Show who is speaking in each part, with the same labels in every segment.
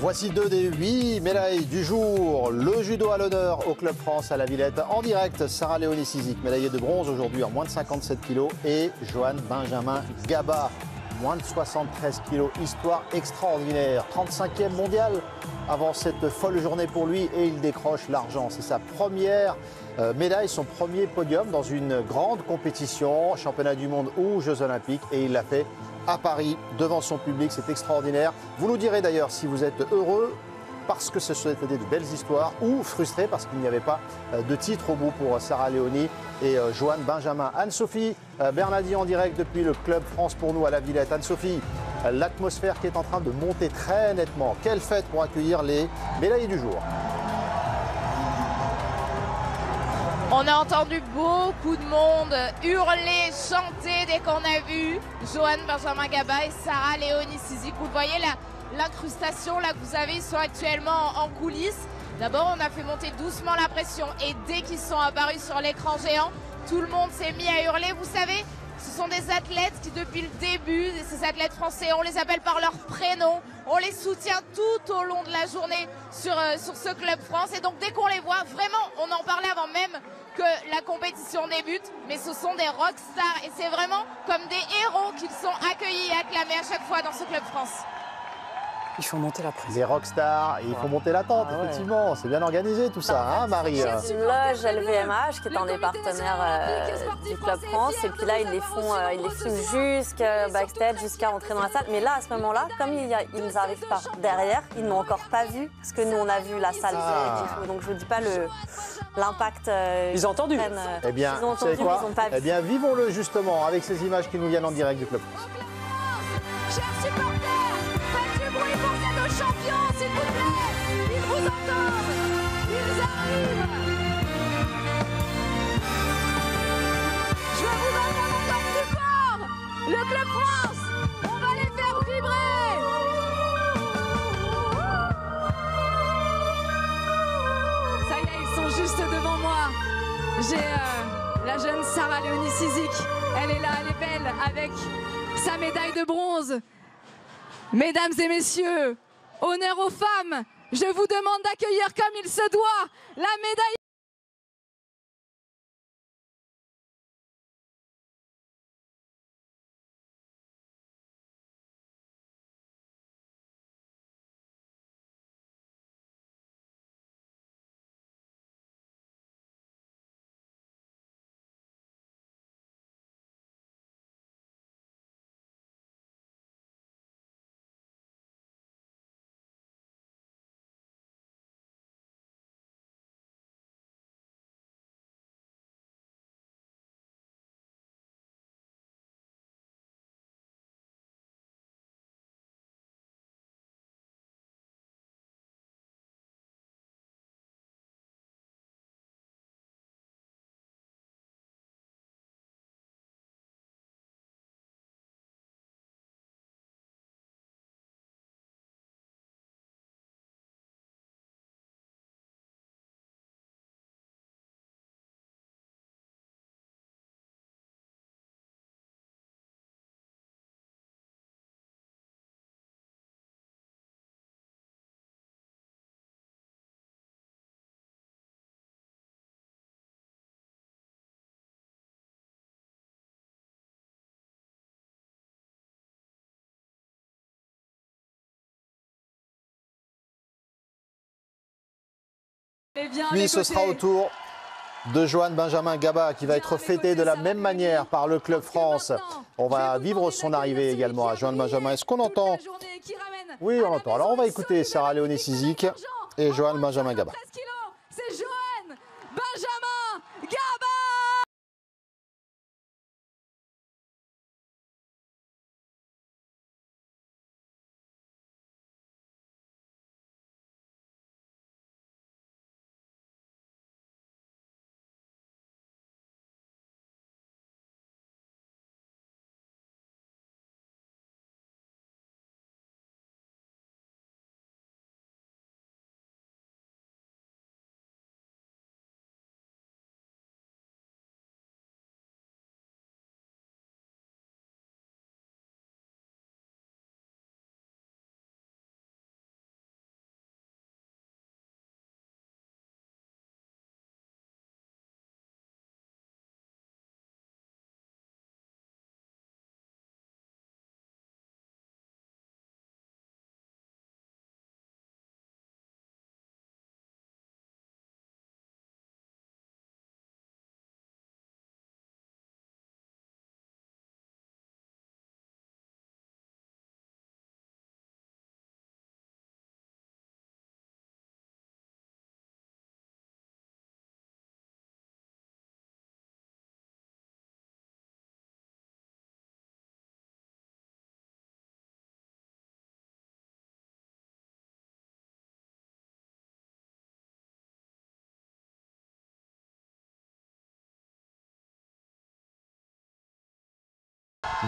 Speaker 1: Voici 2 des 8 médailles du jour. Le judo à l'honneur au Club France à la Villette. En direct, Sarah-Léonie Cizic, médaillée de bronze aujourd'hui en moins de 57 kg. Et Johan Benjamin Gaba, moins de 73 kg. Histoire extraordinaire. 35e mondial avant cette folle journée pour lui. Et il décroche l'argent. C'est sa première médaille, son premier podium dans une grande compétition, championnat du monde ou Jeux Olympiques. Et il l'a fait à Paris, devant son public, c'est extraordinaire. Vous nous direz d'ailleurs si vous êtes heureux parce que ce sont de belles histoires ou frustré parce qu'il n'y avait pas de titre au bout pour Sarah-Léonie et Johan Benjamin. Anne-Sophie Bernadi en direct depuis le Club France pour nous à la Villette. Anne-Sophie, l'atmosphère qui est en train de monter très nettement. Quelle fête pour accueillir les médaillés du jour.
Speaker 2: On a entendu beaucoup de monde hurler, chanter dès qu'on a vu Johan Benjamin Gaba et Sarah-Léonie Cizic. Vous le voyez, l'incrustation là que vous avez, ils sont actuellement en coulisses. D'abord, on a fait monter doucement la pression et dès qu'ils sont apparus sur l'écran géant, tout le monde s'est mis à hurler. Vous savez, ce sont des athlètes qui, depuis le début, ces athlètes français, on les appelle par leur prénom, on les soutient tout au long de la journée sur ce Club France. Et donc, dès qu'on les voit, vraiment, on en parlait avant même que la compétition débute, mais ce sont des rockstars et c'est vraiment comme des héros qu'ils sont accueillis et acclamés à chaque fois dans ce Club France.
Speaker 3: Il faut monter la pression.
Speaker 1: Les rockstars, il faut monter la tente, effectivement. C'est bien organisé tout ça, hein, Marie?
Speaker 4: C'est une loge LVMH qui est un des partenaires du Club France. Et puis là, ils les filment jusqu'à backstage, jusqu'à entrer dans la salle. Mais là, à ce moment-là, comme ils n'arrivent pas derrière, ils n'ont encore pas vu. Parce que nous, on a vu la salle. Donc, je ne vous dis pas l'impact.
Speaker 3: Ils ont entendu.
Speaker 1: Eh bien,
Speaker 4: ils ont entendu, mais ils n'ont pas vu.
Speaker 1: Eh bien, vivons-le justement avec ces images qui nous viennent en direct du Club France.
Speaker 2: Chers supporters, faites du bruit pour ces deux champions, s'il vous plaît. Ils vous entendent. Ils arrivent. Je vais vous entendre encore plus fort. Le Club France, on va les faire vibrer. Ça y est, ils sont juste devant moi. J'ai la jeune Sarah-Léonie Cizic. Elle est là, elle est belle avec sa médaille de bronze. Mesdames et messieurs, honneur aux femmes, je vous demande d'accueillir comme il se doit la médaille.
Speaker 1: Puis ce sera au tour de Johan Benjamin Gaba qui va être fêté de la même manière par le Club France. On va vivre son arrivée également à Johan Benjamin. Est-ce qu'on entend? Oui, on entend. Alors on va écouter Sarah-Léonie Cizic et Johan Benjamin Gaba.
Speaker 2: C'est Johan Benjamin Gaba.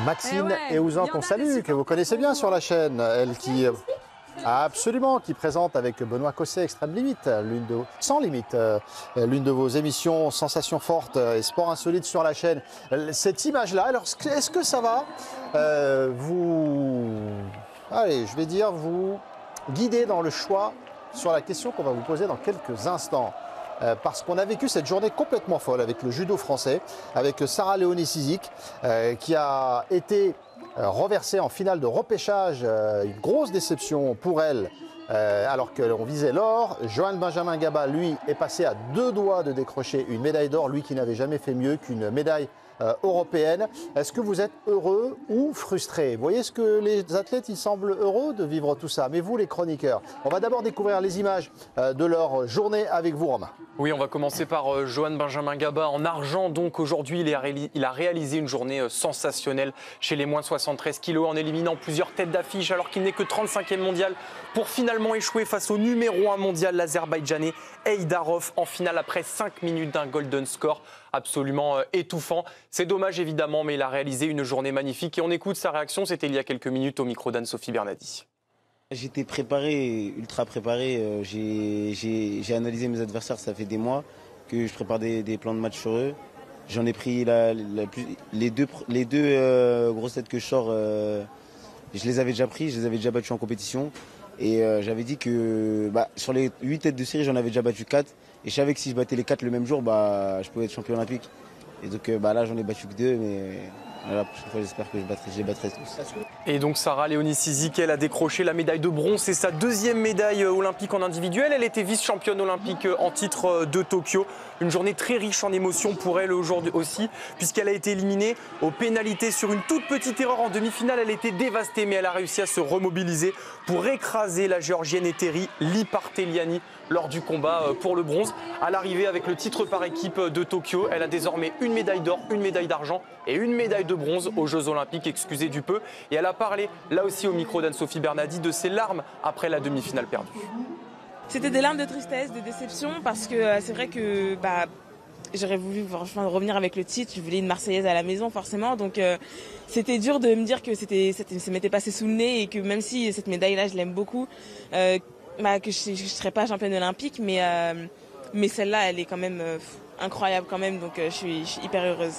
Speaker 1: Maxime Eouzan, qu'on salue, que vous connaissez bien sur la chaîne, elle qui absolument, qui présente avec Benoît Cosset Extrême Limite, sans limite, l'une de vos émissions Sensations fortes et Sport insolite sur la chaîne. Cette image-là, alors est-ce que ça va vous guider dans le choix sur la question qu'on va vous poser dans quelques instants? Parce qu'on a vécu cette journée complètement folle avec le judo français, avec Sarah Léonie-Cizic qui a été renversée en finale de repêchage, une grosse déception pour elle, alors qu'on visait l'or. Johan Benjamin Gaba, lui, est passé à 2 doigts de décrocher une médaille d'or, lui qui n'avait jamais fait mieux qu'une médaille européenne. Est-ce que vous êtes heureux ou frustré? Vous voyez ce que les athlètes, ils semblent heureux de vivre tout ça. Mais vous, les chroniqueurs, on va d'abord découvrir les images de leur journée avec vous, Romain.
Speaker 5: Oui, on va commencer par Johan Benjamin Gaba en argent. Donc aujourd'hui, il a réalisé une journée sensationnelle chez les moins de 73 kilos en éliminant plusieurs têtes d'affiche alors qu'il n'est que 35e mondial pour finalement échouer face au numéro 1 mondial, l'Azerbaïdjanais Heidarov, en finale après 5 minutes d'un golden score absolument étouffant. C'est dommage évidemment, mais il a réalisé une journée magnifique et on écoute sa réaction. C'était il y a quelques minutes au micro d'Anne-Sophie Bernadi.
Speaker 6: J'étais préparé, ultra préparé. J'ai analysé mes adversaires, ça fait des mois que je prépare des plans de match sur eux. J'en ai pris les deux grosses têtes que je sors, je les avais déjà pris, je les avais déjà battus en compétition. Et j'avais dit que sur les 8 têtes de série, j'en avais déjà battu 4. Et je savais que si je battais les 4 le même jour, je pouvais être champion olympique. Et donc là, j'en ai battu que 2, mais la prochaine fois, j'espère que je les battrai tous.
Speaker 5: Et donc Sarah Léonie-Cizic, elle a décroché la médaille de bronze. C'est sa 2e médaille olympique en individuel. Elle était vice-championne olympique en titre de Tokyo. Une journée très riche en émotions pour elle aujourd'hui aussi, puisqu'elle a été éliminée aux pénalités sur une toute petite erreur en demi-finale. Elle était dévastée, mais elle a réussi à se remobiliser pour écraser la géorgienne Eteri Liparteliani lors du combat pour le bronze. À l'arrivée avec le titre par équipe de Tokyo, elle a désormais une médaille d'or, une médaille d'argent et une médaille de bronze aux Jeux Olympiques, excusez du peu. Et elle a parlé, là aussi au micro d'Anne-Sophie Bernadi, de ses larmes après la demi-finale perdue.
Speaker 7: C'était des larmes de tristesse, de déception, parce que c'est vrai que j'aurais voulu franchement revenir avec le titre. Je voulais une Marseillaise à la maison, forcément. Donc c'était dur de me dire que ça m'était passé sous le nez et que même si cette médaille-là, je l'aime beaucoup, que je ne serais pas championne olympique, mais celle-là, elle est quand même incroyable quand même. Donc je suis hyper heureuse.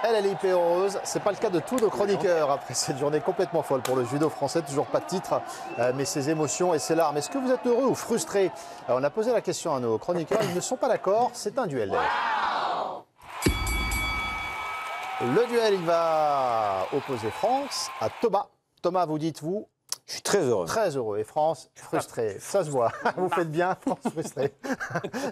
Speaker 1: Elle est hyper heureuse. C'est pas le cas de tous nos chroniqueurs après cette journée complètement folle pour le judo français. Toujours pas de titre, mais ses émotions et ses larmes. Est-ce que vous êtes heureux ou frustré? Alors, on a posé la question à nos chroniqueurs. Ils ne sont pas d'accord. C'est un duel. Le duel, il va opposer France à Thomas. Thomas, vous dites-vous?
Speaker 8: Je suis très heureux.
Speaker 1: Très heureux. Et France, frustrée. Ça se voit. Vous faites bien, France, frustrée.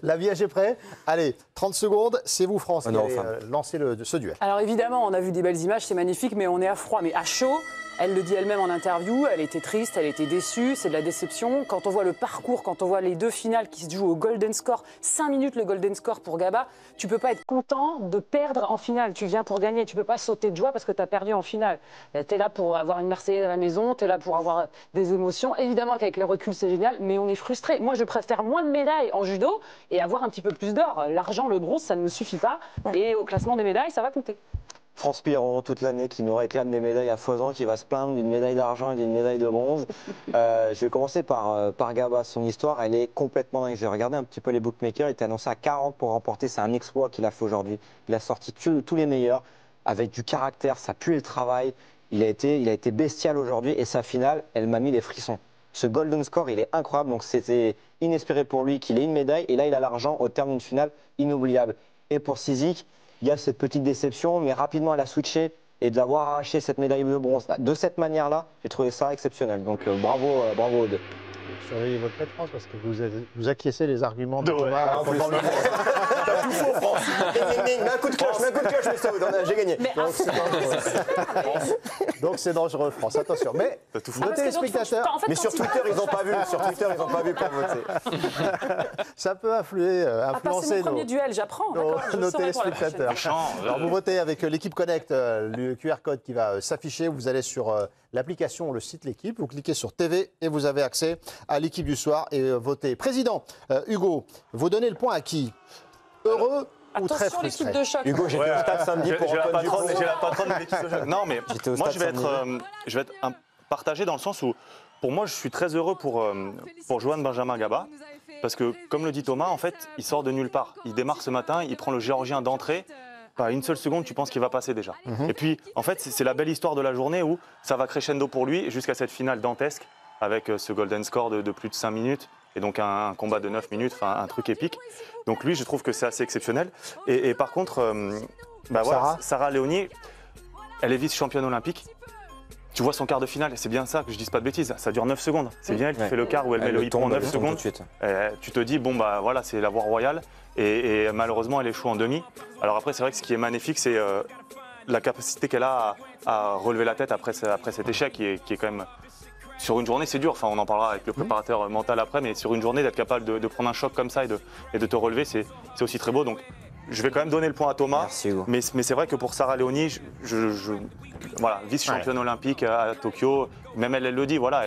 Speaker 1: L'habillage est prêt. Allez, 30 secondes. C'est vous, France, qui allez lancer ce duel.
Speaker 3: Alors évidemment, on a vu des belles images, c'est magnifique, mais on est à froid. Mais à chaud, elle le dit elle-même en interview, elle était triste, elle était déçue, c'est de la déception. Quand on voit le parcours, quand on voit les 2 finales qui se jouent au golden score, 5 minutes le golden score pour Gaba, tu peux pas être content de perdre en finale. Tu viens pour gagner, tu peux pas sauter de joie parce que tu as perdu en finale. Tu es là pour avoir une Marseillaise à la maison, tu es là pour avoir des émotions. Évidemment qu'avec le recul, c'est génial, mais on est frustré. Moi, je préfère moins de médailles en judo et avoir un petit peu plus d'or. L'argent, le bronze, ça ne me suffit pas. Et au classement des médailles, ça va compter.
Speaker 8: France Piron toute l'année qui nous réclame des médailles à foison, qui va se plaindre d'une médaille d'argent et d'une médaille de bronze. Je vais commencer par Gaba. Son histoire, elle est complètement dingue. J'ai regardé un petit peu les bookmakers, il était annoncé à 40 pour remporter. C'est un exploit qu'il a fait aujourd'hui. Il a sorti tous les meilleurs, avec du caractère, ça pue le travail. Il a été bestial aujourd'hui et sa finale, elle m'a mis les frissons. Ce golden score, il est incroyable, donc c'était inespéré pour lui qu'il ait une médaille. Et là, il a l'argent au terme d'une finale inoubliable. Et pour Cizic, il y a cette petite déception, mais rapidement elle a switché et d'avoir arraché cette médaille de bronze de cette manière-là, j'ai trouvé ça exceptionnel. Donc bravo aux deux.
Speaker 1: Surveillez votre tête, France, parce que vous acquiescez les arguments de Thomas.
Speaker 8: T'as tout faux, France. Un coup de cloche, mais ça, j'ai gagné.
Speaker 1: Donc c'est dangereux, France. Attention. Mais nos téléspectateurs.
Speaker 8: Mais sur Twitter, ils n'ont pas vu. Sur Twitter, ils n'ont pas vu pour voter.
Speaker 1: Ça peut influencer
Speaker 3: mon premier duel, j'apprends.
Speaker 1: Nos téléspectateurs. Alors vous votez avec l'équipe Connect, le QR code qui va s'afficher. Vous allez sur l'application, le site L'équipe. Vous cliquez sur TV et vous avez accès à l'équipe du soir et votez. Président Hugo, vous donnez le point à qui? Heureux ou très
Speaker 3: Attention l'équipe
Speaker 1: frustré?
Speaker 3: de choc.
Speaker 8: Hugo, j'étais au stade samedi pour
Speaker 9: J'ai la
Speaker 8: Antoine
Speaker 9: patronne,
Speaker 8: Dupont.
Speaker 9: j'ai la patronne de l'équipe de choc. Non, mais
Speaker 8: J'étais au
Speaker 9: moi,
Speaker 8: stade
Speaker 9: je vais être partagé dans le sens où, pour moi, je suis très heureux pour Johan Benjamin Gaba. Parce que, comme le dit Thomas, en fait, il sort de nulle part. Il démarre ce matin, il prend le Géorgien d'entrée. Pas une seule seconde, tu penses qu'il va passer déjà. Et puis, en fait, c'est la belle histoire de la journée où ça va crescendo pour lui jusqu'à cette finale dantesque avec ce golden score de plus de 5 minutes. Et donc un combat de 9 minutes, enfin un truc épique. Donc lui, je trouve que c'est assez exceptionnel. Et par contre, voilà, Sarah Léonie, elle est vice-championne olympique. Tu vois son quart de finale, c'est bien ça, que je dise pas de bêtises, ça dure 9 secondes. C'est bien elle qui fait le quart où elle met le hippon en 9 secondes. Tu te dis, bon bah voilà, c'est la voie royale. Et malheureusement, elle échoue en demi. Alors après, c'est vrai que ce qui est magnifique, c'est la capacité qu'elle a à relever la tête après cet échec, qui est quand même... Sur une journée, c'est dur. Enfin, on en parlera avec le préparateur mental après, mais sur une journée, d'être capable de prendre un choc comme ça et de te relever, c'est aussi très beau. Donc, je vais quand même donner le point à Thomas.
Speaker 8: Merci, Hugo.
Speaker 9: Mais c'est vrai que pour Sarah Léonie, voilà, vice-championne olympique à Tokyo, même elle le dit, voilà,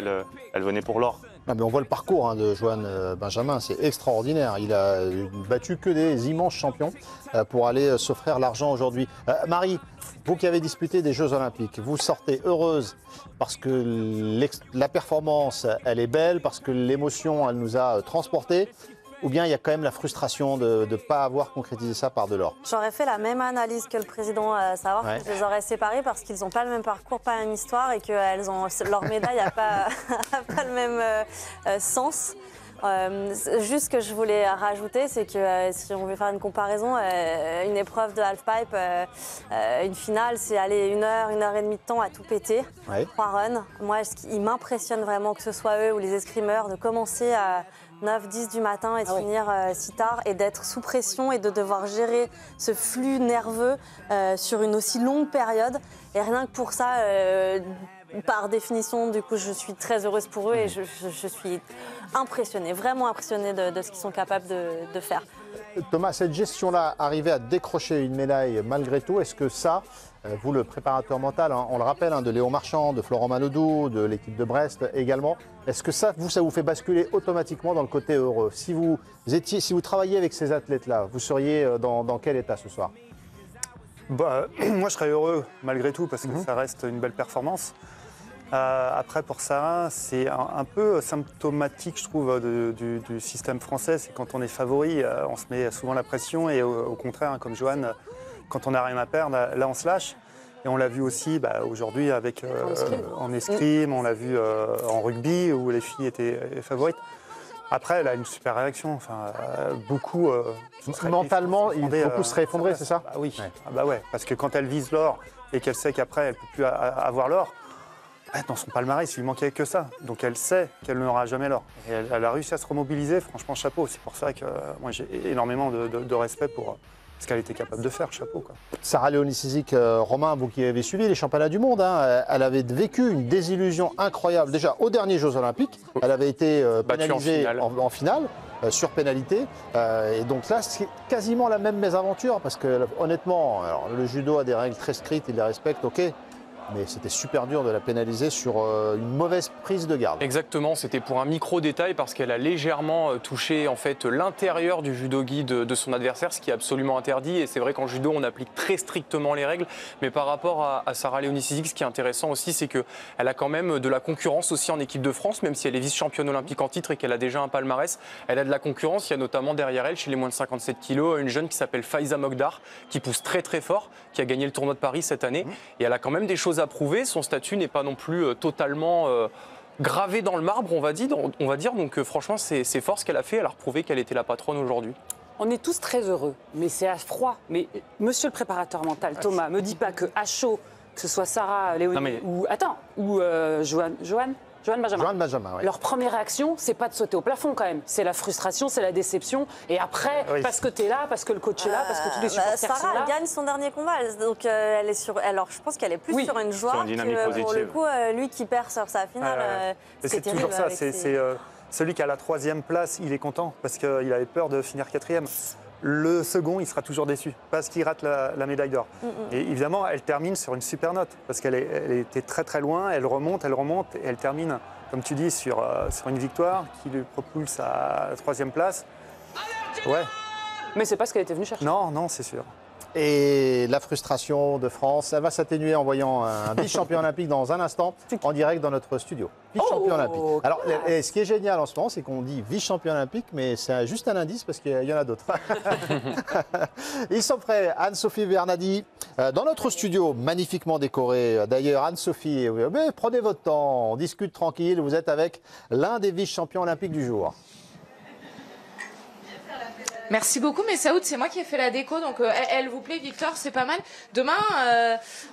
Speaker 9: elle venait pour l'or.
Speaker 1: Ah, mais on voit le parcours de Johan Benjamin, c'est extraordinaire. Il a battu que des immenses champions pour aller s'offrir l'argent aujourd'hui. Marie, vous qui avez disputé des Jeux Olympiques, vous sortez heureuse parce que la performance, elle est belle, parce que l'émotion, elle nous a transportés, ou bien il y a quand même la frustration de ne pas avoir concrétisé ça par de l'or?
Speaker 4: J'aurais fait la même analyse que le président, à savoir que je les aurais séparés parce qu'ils n'ont pas le même parcours, pas la même histoire et que leur médaille n'a pas, pas le même sens. Juste ce que je voulais rajouter, c'est que si on veut faire une comparaison, une épreuve de halfpipe, une finale, c'est aller 1 heure, 1 heure et demie de temps à tout péter, 3 runs. Moi, il m'impressionne vraiment que ce soit eux ou les escrimeurs de commencer à 9, 10 du matin et de finir si tard et d'être sous pression et de devoir gérer ce flux nerveux sur une aussi longue période. Et rien que pour ça, par définition, du coup, je suis très heureuse pour eux et je suis impressionnée, vraiment impressionnée de ce qu'ils sont capables de faire.
Speaker 1: Thomas, cette gestion-là, arriver à décrocher une médaille malgré tout, est-ce que ça, vous le préparateur mental, on le rappelle, de Léon Marchand, de Florent Manodou, de l'équipe de Brest également, est-ce que ça vous fait basculer automatiquement dans le côté heureux? Si vous travailliez avec ces athlètes-là, vous seriez dans quel état ce soir?
Speaker 10: Moi, je serais heureux malgré tout parce que ça reste une belle performance. Après, pour Sarah, c'est un peu symptomatique, je trouve, du système français. C'est quand on est favori, on se met souvent la pression et au contraire, comme Johan, quand on n'a rien à perdre, là, on se lâche. Et on l'a vu aussi aujourd'hui avec en escrime, on l'a vu en rugby où les filles étaient favorites. Après, elle a une super réaction. Enfin, beaucoup.
Speaker 1: Mentalement, beaucoup seraient effondrés, c'est ça?
Speaker 10: Oui. Ouais. Parce que quand elle vise l'or et qu'elle sait qu'après, elle ne peut plus avoir l'or, dans son palmarès, il lui manquait que ça. Donc elle sait qu'elle n'aura jamais l'or. Et elle a réussi à se remobiliser. Franchement, chapeau. C'est pour ça que moi, j'ai énormément de respect pour ce qu'elle était capable de faire. Chapeau, quoi.
Speaker 1: Sarah Léonie Sizik, Romain, vous qui avez suivi les championnats du monde, elle avait vécu une désillusion incroyable. Déjà, aux derniers Jeux Olympiques, elle avait été pénalisée en finale. Sur pénalité. Et donc là, c'est quasiment la même mésaventure parce que honnêtement, alors, le judo a des règles très strictes, il les respecte, ok. Mais c'était super dur de la pénaliser sur une mauvaise prise de garde.
Speaker 5: Exactement, c'était pour un micro-détail parce qu'elle a légèrement touché en fait l'intérieur du judogi de son adversaire, ce qui est absolument interdit. Et c'est vrai qu'en judo, on applique très strictement les règles. Mais par rapport à Sarah Léonie Sizik, ce qui est intéressant aussi, c'est qu'elle a quand même de la concurrence aussi en équipe de France, même si elle est vice-championne olympique en titre et qu'elle a déjà un palmarès. Elle a de la concurrence. Il y a notamment derrière elle, chez les moins de 57 kilos, une jeune qui s'appelle Faiza Mogdar, qui pousse très très fort, qui a gagné le tournoi de Paris cette année. Et elle a quand même des choses à prouver. Son statut n'est pas non plus totalement gravé dans le marbre, on va dire. Donc franchement, c'est fort ce qu'elle a fait. Elle a reprouvé qu'elle était la patronne aujourd'hui.
Speaker 3: On est tous très heureux, mais c'est à froid. Mais monsieur le préparateur mental, Thomas, me dis pas que à chaud, que ce soit Sarah Léonie ou Johan Benjamin.
Speaker 1: Ouais.
Speaker 3: Leur première réaction, c'est pas de sauter au plafond quand même. C'est la frustration, c'est la déception. Et après, parce que tu es là, parce que le coach est là, parce que tous les supporters sont là.
Speaker 4: Sarah gagne son dernier combat. Donc elle est sur. Alors je pense qu'elle est plus sur une joie
Speaker 9: sur une dynamique
Speaker 4: que
Speaker 9: positive.
Speaker 4: pour le coup, lui qui perd sur sa finale.
Speaker 10: C'est toujours ça. C'est celui qui a la 3e place, il est content parce qu'il avait peur de finir 4e. Le second, il sera toujours déçu parce qu'il rate la médaille d'or. Et évidemment, elle termine sur une super note parce qu'elle était très très loin, elle remonte et elle termine, comme tu dis, sur une victoire qui lui propulse à la 3e place. Ouais.
Speaker 3: Mais c'est pas ce qu'elle était venue chercher.
Speaker 10: Non, non, c'est sûr.
Speaker 1: Et la frustration de France, elle va s'atténuer en voyant un vice-champion olympique dans un instant, en direct dans notre studio. Vice-champion olympique. Alors, et ce qui est génial en ce moment, c'est qu'on dit vice-champion olympique, mais c'est juste un indice parce qu'il y en a d'autres. Ils sont prêts, Anne-Sophie Bernadi, dans notre studio, magnifiquement décoré. D'ailleurs, Anne-Sophie, prenez votre temps, on discute tranquille. Vous êtes avec l'un des vice-champions olympiques du jour.
Speaker 2: Merci beaucoup, mais Saoud, c'est moi qui ai fait la déco, donc elle vous plaît, Victor, c'est pas mal. Demain,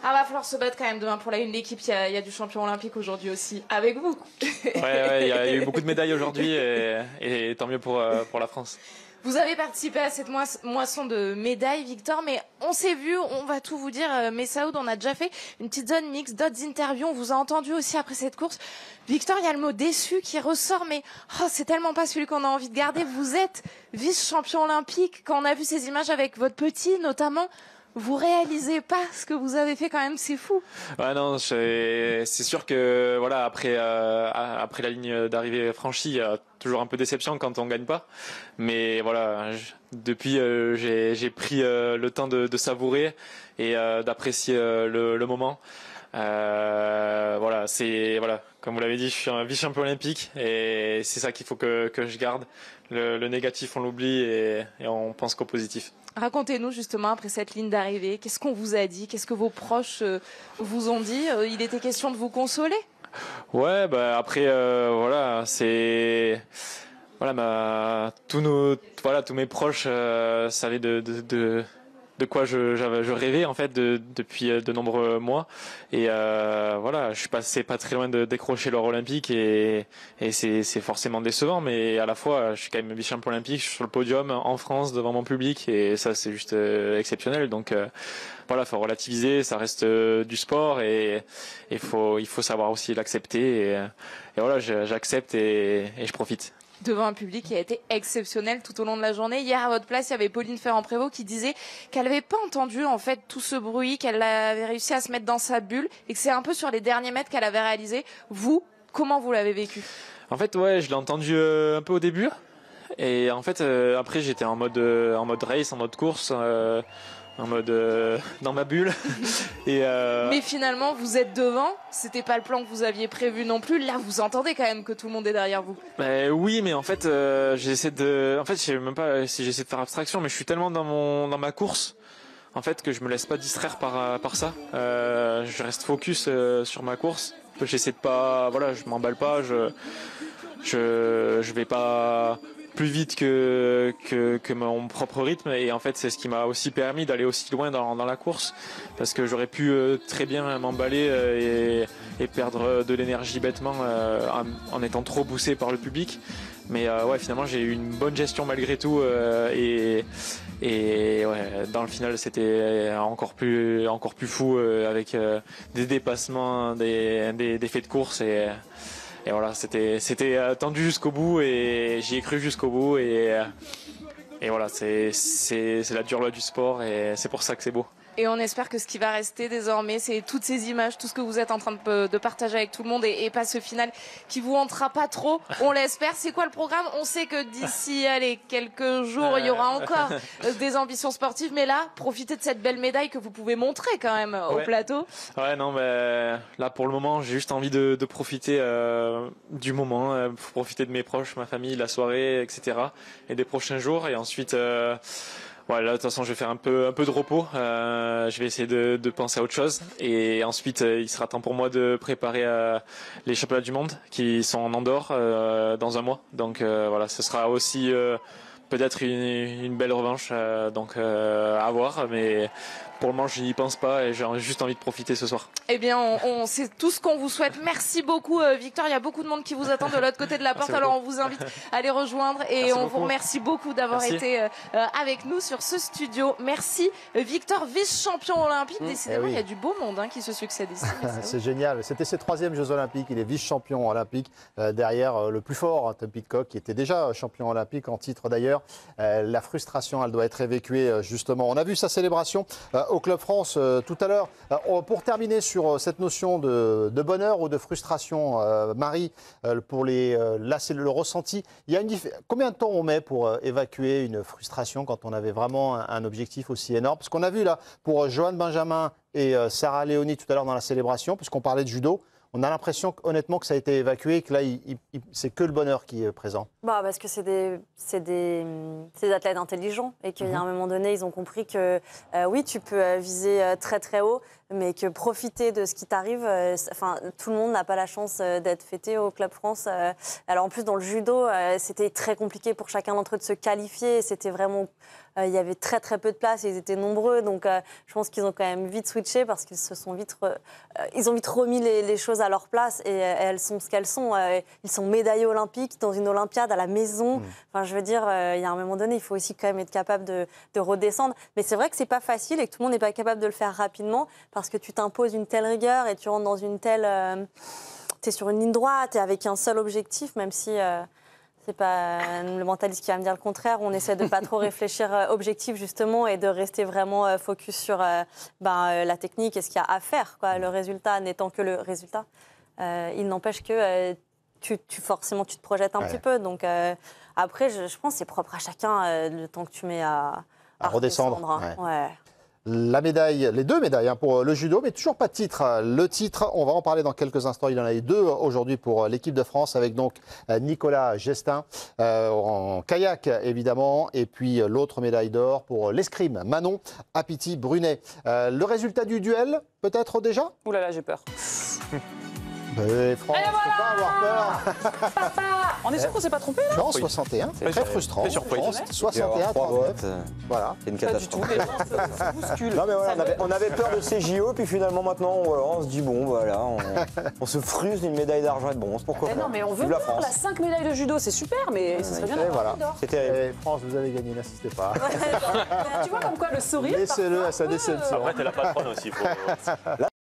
Speaker 2: va falloir se battre quand même demain pour la une d'équipe. Il y a du champion olympique aujourd'hui aussi, avec vous.
Speaker 11: Ouais, il y a eu beaucoup de médailles aujourd'hui et tant mieux pour la France.
Speaker 2: Vous avez participé à cette moisson de médailles, Victor, mais on s'est vu, on va tout vous dire, mais Saoud, on a déjà fait une petite zone mixte, d'autres interviews, on vous a entendu aussi après cette course. Victor, il y a le mot déçu qui ressort, mais c'est tellement pas celui qu'on a envie de garder. Vous êtes vice-champion olympique. Quand on a vu ces images avec votre petit, notamment, vous réalisez pas ce que vous avez fait quand même, c'est fou.
Speaker 11: Ouais, non, c'est sûr que voilà, après la ligne d'arrivée franchie, il y a toujours un peu de déception quand on gagne pas. Mais voilà, depuis j'ai pris le temps de savourer et d'apprécier le moment. Voilà, comme vous l'avez dit, je suis un vice-champion olympique et c'est ça qu'il faut que je garde. Le négatif, on l'oublie et on pense qu'au positif.
Speaker 2: Racontez-nous justement après cette ligne d'arrivée, qu'est-ce qu'on vous a dit, qu'est-ce que vos proches vous ont dit? Il était question de vous consoler?
Speaker 11: Ouais, après voilà, c'est tous mes proches savaient de quoi je rêvais en fait depuis de nombreux mois et voilà, je suis passé pas très loin de décrocher l'or olympique et c'est forcément décevant, mais à la fois je suis quand même vice-champion olympique, je suis sur le podium en France devant mon public et ça c'est juste exceptionnel, donc voilà, faut relativiser, ça reste du sport et il faut savoir aussi l'accepter et voilà, j'accepte et je profite.
Speaker 2: Devant un public qui a été exceptionnel tout au long de la journée. Hier, à votre place, il y avait Pauline Ferrand-Prévot qui disait qu'elle n'avait pas entendu en fait tout ce bruit, qu'elle avait réussi à se mettre dans sa bulle et que c'est un peu sur les derniers mètres qu'elle avait réalisé. Vous, comment vous l'avez vécu?
Speaker 11: En fait, ouais, je l'ai entendu un peu au début et en fait après j'étais en mode race, en mode course. En mode dans ma bulle.
Speaker 2: Mais finalement, vous êtes devant. C'était pas le plan que vous aviez prévu non plus. Là, vous entendez quand même que tout le monde est derrière vous.
Speaker 11: Oui, mais en fait, je sais même pas si j'essaie de faire abstraction, mais je suis tellement dans ma course, en fait, que je me laisse pas distraire par ça. Je reste focus sur ma course. J'essaie de pas, voilà, je m'emballe pas. Je vais pas plus vite que mon propre rythme et en fait c'est ce qui m'a aussi permis d'aller aussi loin dans la course parce que j'aurais pu très bien m'emballer et perdre de l'énergie bêtement en étant trop poussé par le public, mais ouais, finalement j'ai eu une bonne gestion malgré tout et ouais, dans le final c'était encore plus fou avec des dépassements, des faits de course et voilà, c'était tendu jusqu'au bout et j'y ai cru jusqu'au bout et voilà, c'est la dure loi du sport et c'est pour ça que c'est beau.
Speaker 2: Et on espère que ce qui va rester désormais, c'est toutes ces images, tout ce que vous êtes en train de partager avec tout le monde et pas ce final qui vous hantera pas trop. On l'espère. C'est quoi le programme? On sait que d'ici quelques jours, il y aura encore des ambitions sportives. Mais là, profitez de cette belle médaille que vous pouvez montrer quand même au plateau.
Speaker 11: Ouais, non, mais là, pour le moment, j'ai juste envie de profiter du moment, profiter de mes proches, ma famille, la soirée, etc. et des prochains jours. Et ensuite... ouais, là, de toute façon, je vais faire un peu de repos. Je vais essayer de penser à autre chose. Et ensuite, il sera temps pour moi de préparer les championnats du monde qui sont en Andorre dans un mois. Donc voilà, ce sera aussi peut-être une belle revanche. Donc à voir. Mais pour le moment, je n'y pense pas et j'ai juste envie de profiter ce soir.
Speaker 2: Eh bien, c'est tout ce qu'on vous souhaite. Merci beaucoup, Victor. Il y a beaucoup de monde qui vous attend de l'autre côté de la porte. Alors, on vous invite à les rejoindre et on vous remercie beaucoup d'avoir été avec nous sur ce studio. Merci, Victor, vice-champion olympique. Décidément, il y a du beau monde qui se succède ici.
Speaker 1: C'est génial. C'était ses 3e Jeux olympiques. Il est vice-champion olympique derrière le plus fort, Tom Pidcock, qui était déjà champion olympique en titre d'ailleurs. La frustration, elle doit être évacuée justement. On a vu sa célébration au Club France tout à l'heure. Pour terminer sur cette notion de bonheur ou de frustration, Marie, pour là c'est le ressenti. Il y a combien de temps on met pour évacuer une frustration quand on avait vraiment un objectif aussi énorme? Parce qu'on a vu là pour Johan Benjamin et Sarah Léonie tout à l'heure dans la célébration, puisqu'on parlait de judo. On a l'impression honnêtement que ça a été évacué, que là, c'est que le bonheur qui est présent.
Speaker 4: Parce que c'est des athlètes intelligents et qu'à un moment donné, ils ont compris que oui, tu peux viser très très haut, mais que profiter de ce qui t'arrive, tout le monde n'a pas la chance d'être fêté au Club France. Alors en plus, dans le judo, c'était très compliqué pour chacun d'entre eux de se qualifier. C'était vraiment... il y avait très très peu de place, ils étaient nombreux, donc je pense qu'ils ont quand même vite switché parce qu'ils se sont ils ont vite remis les choses à leur place et elles sont ce qu'elles sont. Ils sont médaillés olympiques dans une Olympiade à la maison. Enfin, je veux dire, il y a un moment donné, il faut aussi quand même être capable de redescendre. Mais c'est vrai que c'est pas facile et que tout le monde n'est pas capable de le faire rapidement parce que tu t'imposes une telle rigueur et tu rentres dans une telle... tu es sur une ligne droite et avec un seul objectif, même si... c'est pas le mentaliste qui va me dire le contraire. On essaie de pas trop réfléchir objectif justement et de rester vraiment focus sur la technique et ce qu'il y a à faire. Le résultat n'étant que le résultat. Il n'empêche que forcément tu te projettes un petit peu. Donc après, je pense que c'est propre à chacun le temps que tu mets à
Speaker 1: redescendre. La médaille, les 2 médailles pour le judo, mais toujours pas de titre. Le titre, on va en parler dans quelques instants. Il y en a eu 2 aujourd'hui pour l'équipe de France avec donc Nicolas Gestin en kayak évidemment, et puis l'autre médaille d'or pour l'escrime, Manon Apiti-Brunet. Le résultat du duel, peut-être déjà?
Speaker 3: Ouh là là, j'ai peur.
Speaker 1: Mais France, il ne faut pas avoir peur.
Speaker 3: Papa, on est sûr qu'on s'est pas trompé là?
Speaker 1: Non, 61, c'est très frustrant.
Speaker 8: C'est surpris.
Speaker 1: 61, 39. Voilà.
Speaker 8: C'est une
Speaker 3: Pas du tout,
Speaker 8: catastrophe.
Speaker 3: les gens se bousculent.
Speaker 8: Non mais voilà, on avait peur de ces JO, puis finalement maintenant on se dit bon voilà, on se fruse d'une médaille d'argent et de bronze, pourquoi pas.
Speaker 3: Non mais on veut
Speaker 8: Vive la
Speaker 3: voir
Speaker 8: France.
Speaker 3: la 5 médailles de judo, c'est super, mais ce serait bien d'avoir
Speaker 1: Voilà.
Speaker 3: d'or.
Speaker 8: C'est terrible.
Speaker 1: Et France, vous avez gagné, n'insistez pas.
Speaker 3: Tu vois comme quoi le sourire.
Speaker 1: Laissez-le à sa déception.
Speaker 9: Après, t'es la patronne aussi.
Speaker 8: Là